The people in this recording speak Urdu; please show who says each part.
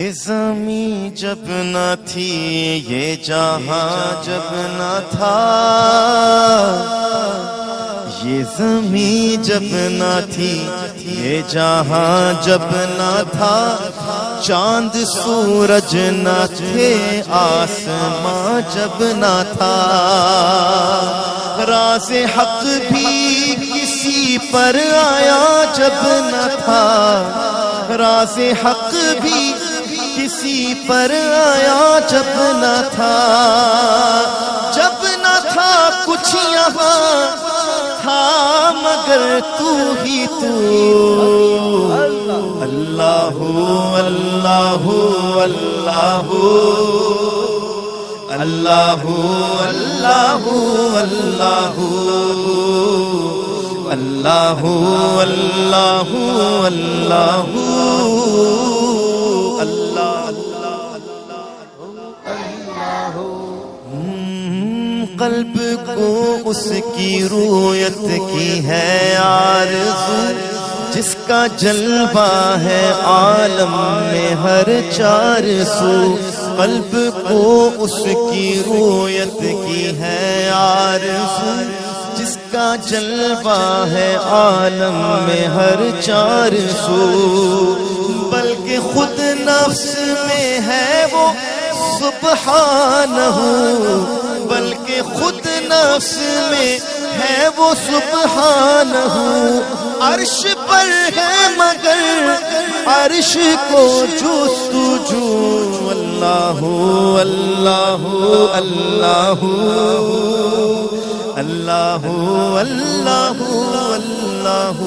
Speaker 1: یہ زمین جب نہ تھی، یہ جہاں جب نہ تھا، یہ زمین جب نہ تھی، یہ جہاں جب نہ تھا، چاند سورج نہ تھے، آسماں جب نہ تھا، راز حق بھی کسی پر آیا جب نہ تھا، راز حق بھی کسی پر آیا جب نہ تھا، جب نہ تھا کچھ یہاں تھا مگر تو ہی تو، اللہ اللہ اللہ اللہ اللہ اللہ اللہ اللہ قلب کو اس کی رویت کی ہے آرزو، جس کا جلوہ ہے عالم میں ہر چار سو، قلب کو اس کی رویت کی ہے آرزو، جس کا جلوہ ہے عالم میں ہر چار سو، بلکہ خود نفس میں ہے وہ سبحانہ، بلکہ خود نفس میں ہے وہ سبحانہ، عرش پر ہے مگر عرش کو جستجو، اللہ اللہ اللہ اللہ اللہ اللہ